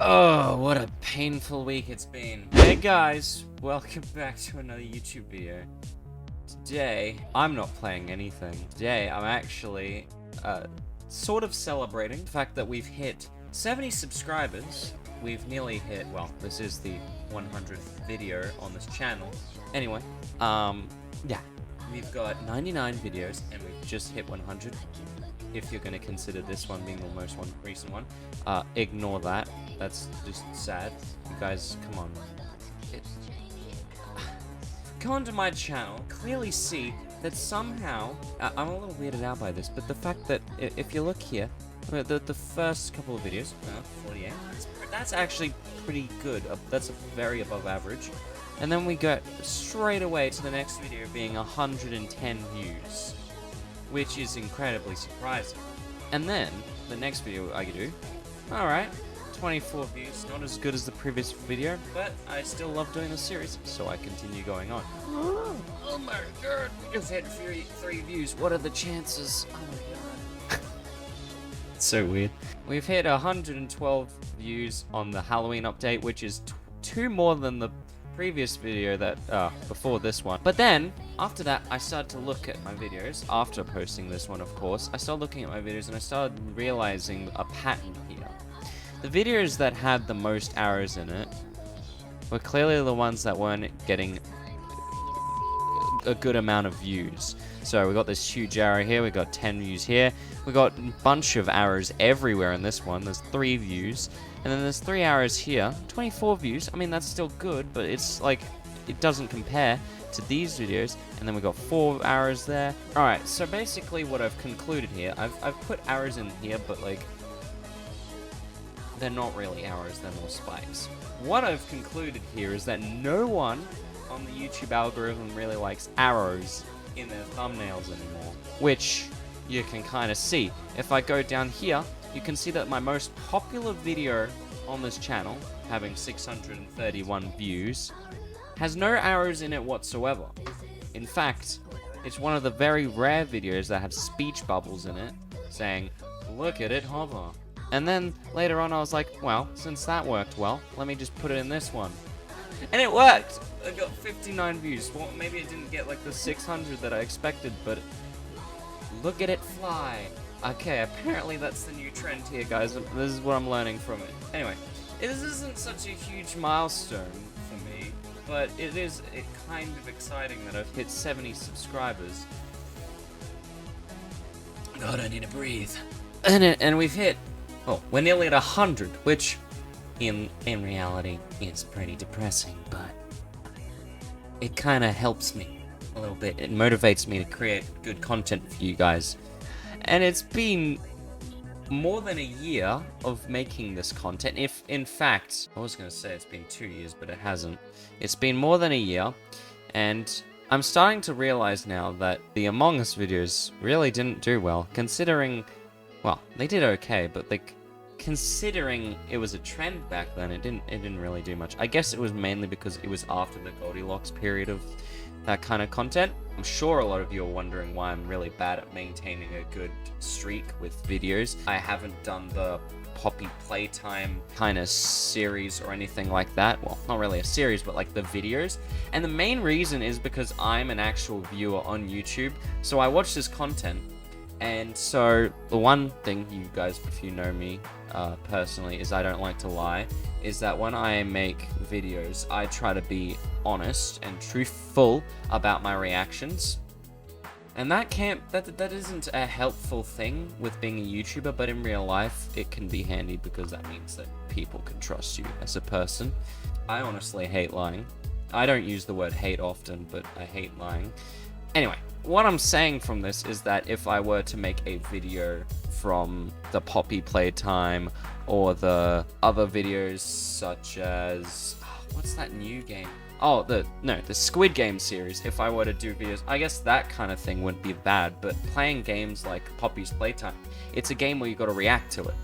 Oh, what a painful week it's been. Hey guys, welcome back to another YouTube video. Today, I'm not playing anything. Today, I'm actually, sort of celebrating the fact that we've hit 70 subscribers. We've nearly hit, well, this is the 100th video on this channel. Anyway, yeah. We've got 99 videos, and we've just hit 100. If you're going to consider this one being the most recent one, ignore that. That's just sad. You guys, come on. Go onto my channel, clearly see that somehow, I'm a little weirded out by this, but the fact that if you look here, the first couple of videos, 48, that's actually pretty good. That's very above average. And then we go straight away to the next video being 110 views, which is incredibly surprising. And then, the next video I do, alright, 24 views, not as good as the previous video, but I still love doing the series, so I continue going on. Oh my god, we just hit three views, what are the chances? Oh my god. It's so weird. We've hit 112 views on the Halloween update, which is two more than the previous video that before this one. But then after that I started to look at my videos after posting this one. Of course I started looking at my videos and I started realizing a pattern here. The videos that had the most arrows in it were clearly the ones that weren't getting a good amount of views. So we got this huge arrow here, we got 10 views here, we got a bunch of arrows everywhere in this one. There's 3 views, and then there's 3 arrows here, 24 views. I mean, that's still good, but it's like, it doesn't compare to these videos. And then we got 4 arrows there. Alright, so basically what I've concluded here, I've put arrows in here, but like, they're not really arrows, they're more spikes. What I've concluded here is that no one on the YouTube algorithm really likes arrows in their thumbnails anymore, which you can kind of see. If I go down here, you can see that my most popular video on this channel, having 631 views, has no arrows in it whatsoever. In fact, it's one of the very rare videos that have speech bubbles in it, saying, "Look at it hover." And then later on I was like, well, since that worked well, let me just put it in this one. And it worked! I got 59 views. Well, maybe it didn't get like the 600 that I expected, but look at it fly. Okay, apparently that's the new trend here, guys. This is what I'm learning from it. Anyway, this isn't such a huge milestone for me, but it is kind of exciting that I've hit 70 subscribers. God, I need to breathe. And we've hit, well, we're nearly at 100, which in reality is pretty depressing, but it kind of helps me a little bit. It motivates me to create good content for you guys. And it's been more than a year of making this content. If, in fact, I was going to say it's been 2 years, but it hasn't. It's been more than a year, and I'm starting to realize now that the Among Us videos really didn't do well, considering, well, they did okay, but like, considering it was a trend back then, it didn't really do much. I guess it was mainly because it was after the Goldilocks period of that kind of content. I'm sure a lot of you are wondering why I'm really bad at maintaining a good streak with videos. I haven't done the Poppy Playtime kind of series or anything like that. Well, not really a series, but like the videos. And the main reason is because I'm an actual viewer on YouTube, so I watch this content. And so the one thing, you guys, if you know me personally, is I don't like to lie, is that when I make videos, I try to be honest and truthful about my reactions. And that isn't a helpful thing with being a YouTuber, but in real life, it can be handy because that means that people can trust you as a person. I honestly hate lying. I don't use the word hate often, but I hate lying. Anyway, what I'm saying from this is that if I were to make a video from the Poppy Playtime or the other videos such as, what's that new game? Oh, the Squid Game series. If I were to do videos, I guess that kind of thing wouldn't be bad, but playing games like Poppy's Playtime, it's a game where you gotta react to it.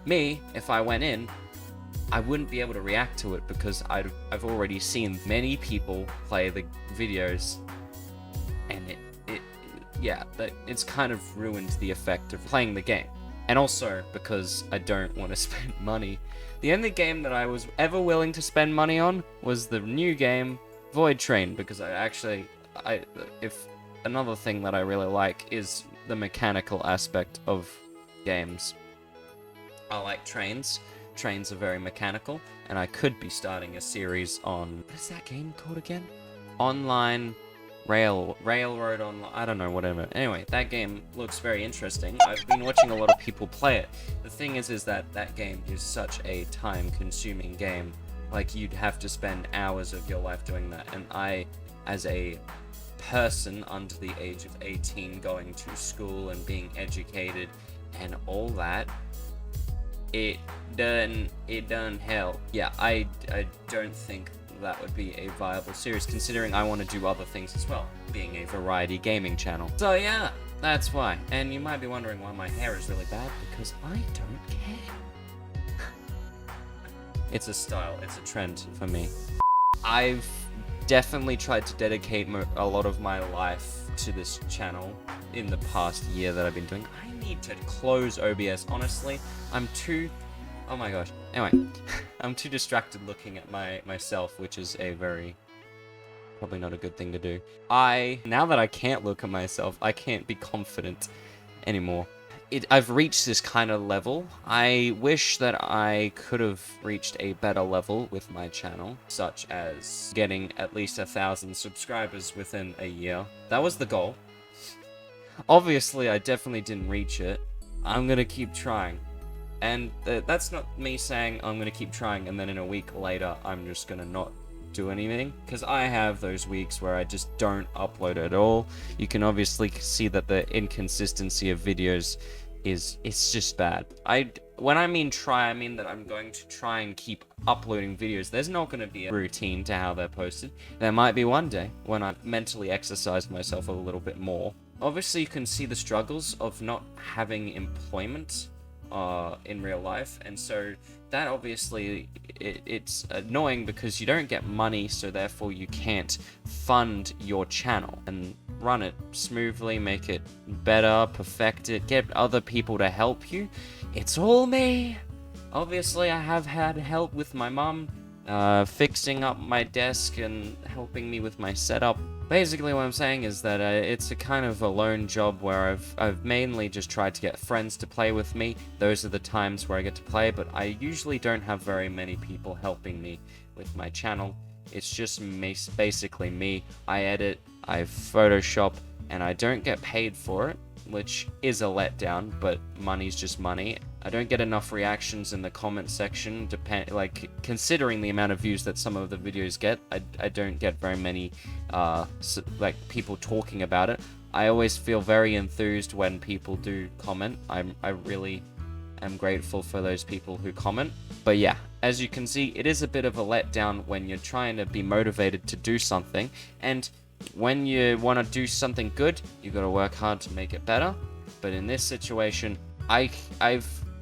Me, if I went in, I wouldn't be able to react to it because I've already seen many people play the videos, and it's kind of ruined the effect of playing the game. And also because I don't want to spend money. The only game that I was ever willing to spend money on was the new game Void Train, because if another thing that I really like is the mechanical aspect of games. I like trains. Trains are very mechanical, and I could be starting a series on, what is that game called again? Online Railroad Online, I don't know, whatever. Anyway, that game looks very interesting. I've been watching a lot of people play it. The thing is that that game is such a time-consuming game. Like, you'd have to spend hours of your life doing that, and I, as a person under the age of 18, going to school and being educated and all that, it doesn't help. Yeah, I don't think that would be a viable series, considering I want to do other things as well, being a variety gaming channel. So yeah, that's why. And you might be wondering why my hair is really bad, because I don't care. It's a style, it's a trend for me. I've definitely tried to dedicate a lot of my life to this channel in the past year that I've been doing. I need to close OBS, honestly. Oh my gosh. Anyway, I'm too distracted looking at myself, which is probably not a good thing to do. Now that I can't look at myself, I can't be confident anymore. I've reached this kind of level. I wish that I could have reached a better level with my channel, such as getting at least 1,000 subscribers within a year. That was the goal. Obviously, I definitely didn't reach it. I'm gonna keep trying. And that's not me saying I'm going to keep trying and then in a week later I'm just going to not do anything. Because I have those weeks where I just don't upload at all. You can obviously see that the inconsistency of videos it's just bad. When I mean try, I mean that I'm going to try and keep uploading videos. There's not going to be a routine to how they're posted. There might be one day when I mentally exercise myself a little bit more. Obviously you can see the struggles of not having employment in real life, and so that obviously it's annoying because you don't get money, so therefore you can't fund your channel and run it smoothly, make it better, perfect it, get other people to help you. It's all me. Obviously I have had help with my mum fixing up my desk and helping me with my setup. Basically what I'm saying is that it's a kind of a lone job where I've mainly just tried to get friends to play with me. Those are the times where I get to play, but I usually don't have very many people helping me with my channel. It's just basically me. I edit, I Photoshop, and I don't get paid for it, which is a letdown, but money's just money. I don't get enough reactions in the comment section, considering the amount of views that some of the videos get. I don't get very many people talking about it. I always feel very enthused when people do comment. I really am grateful for those people who comment. But yeah, as you can see, it is a bit of a letdown when you're trying to be motivated to do something, and when you want to do something good, you got to work hard to make it better. But in this situation, I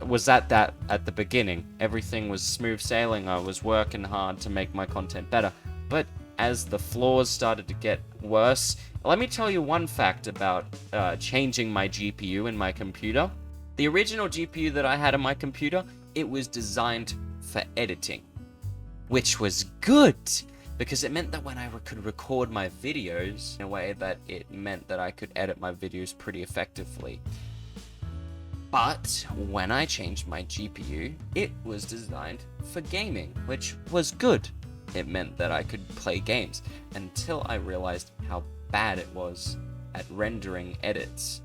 was at the beginning. Everything was smooth sailing. I was working hard to make my content better. But as the flaws started to get worse, let me tell you one fact about changing my GPU in my computer. The original GPU that I had in my computer, it was designed for editing, which was good, because it meant that when I could record my videos in a way that it meant that I could edit my videos pretty effectively. But when I changed my GPU, it was designed for gaming, which was good. It meant that I could play games, until I realized how bad it was at rendering edits.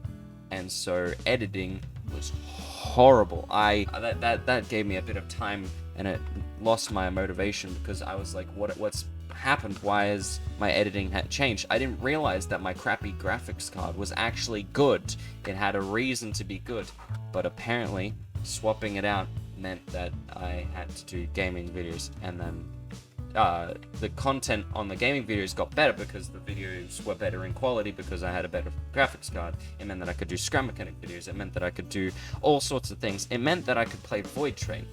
And so editing was horrible. That gave me a bit of time, and it lost my motivation, because I was like, what's happened? Why has my editing changed? I didn't realize that my crappy graphics card was actually good. It had a reason to be good, but apparently swapping it out meant that I had to do gaming videos, and then the content on the gaming videos got better because the videos were better in quality because I had a better graphics card. It meant that I could do scrum mechanic videos. It meant that I could do all sorts of things. It meant that I could play Void Train.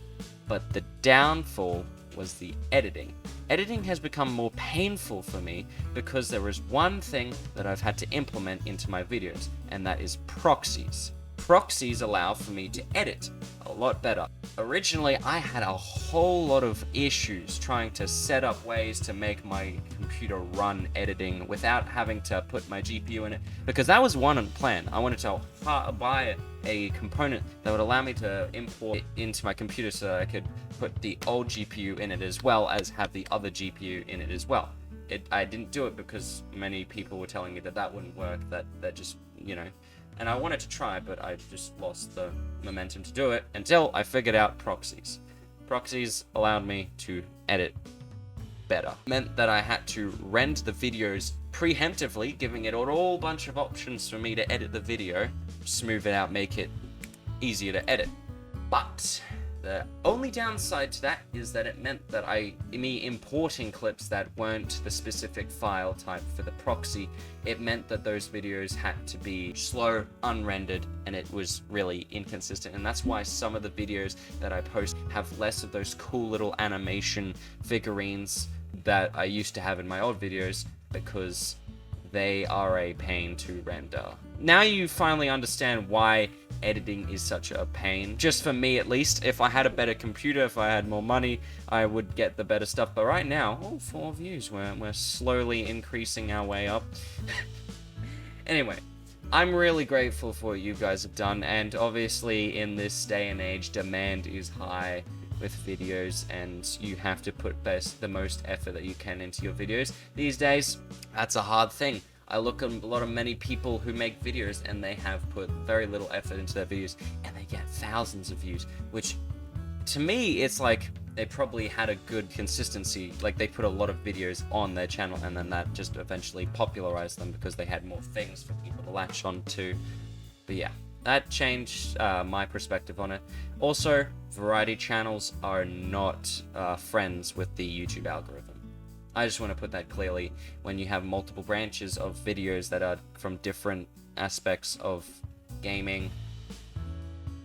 But the downfall was the editing. Editing has become more painful for me because there is one thing that I've had to implement into my videos, and that is proxies. proxies allow for me to edit a lot better. Originally, I had a whole lot of issues trying to set up ways to make my computer run editing without having to put my GPU in it, because that was one plan. I wanted to buy a component that would allow me to import it into my computer so that I could put the old GPU in it as well as have the other GPU in it as well. I didn't do it because many people were telling me that that wouldn't work, that just, you know, and I wanted to try, but I just lost the momentum to do it until I figured out proxies. Proxies allowed me to edit better. It meant that I had to render the videos preemptively, giving it a whole bunch of options for me to edit the video, smooth it out, make it easier to edit. But the only downside to that is that it meant that me importing clips that weren't the specific file type for the proxy, it meant that those videos had to be slow, unrendered, and it was really inconsistent. And that's why some of the videos that I post have less of those cool little animation figurines that I used to have in my old videos, because they are a pain to render. Now you finally understand why editing is such a pain. Just for me, at least. If I had a better computer, if I had more money, I would get the better stuff. But right now, 4 views. We're slowly increasing our way up. Anyway, I'm really grateful for what you guys have done, and obviously in this day and age, demand is high with videos, and you have to put the most effort that you can into your videos. These days, that's a hard thing. I look at many people who make videos and they have put very little effort into their videos and they get thousands of views, which to me, it's like they probably had a good consistency, like they put a lot of videos on their channel and then that just eventually popularized them because they had more things for people to latch on to. But yeah, that changed my perspective on it. Also, variety channels are not friends with the YouTube algorithm. I just want to put that clearly. When you have multiple branches of videos that are from different aspects of gaming,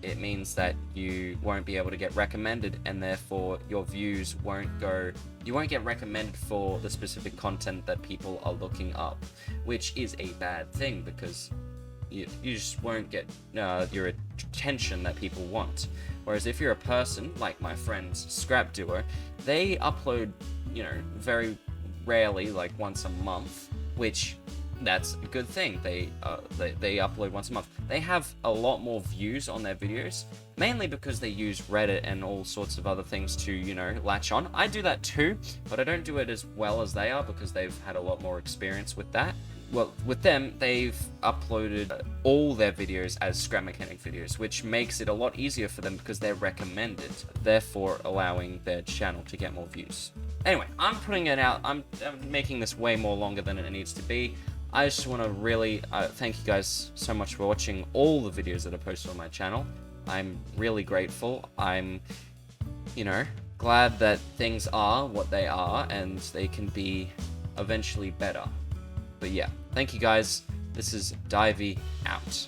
it means that you won't be able to get recommended, and therefore your views won't go, you won't get recommended for the specific content that people are looking up, which is a bad thing because you just won't get your attention that people want. Whereas if you're a person like my friends Scrap Duo, they upload, you know, very rarely, like once a month, which that's a good thing. They upload once a month. They have a lot more views on their videos, mainly because they use Reddit and all sorts of other things to, you know, latch on. I do that too, but I don't do it as well as they are because they've had a lot more experience with that. Well, with them, they've uploaded all their videos as Scrap Mechanic videos, which makes it a lot easier for them because they're recommended, therefore allowing their channel to get more views. Anyway, I'm putting it out. I'm making this way more longer than it needs to be. I just want to really thank you guys so much for watching all the videos that are posted on my channel. I'm really grateful. I'm, you know, glad that things are what they are and they can be eventually better. But yeah, thank you guys. This is DivY out.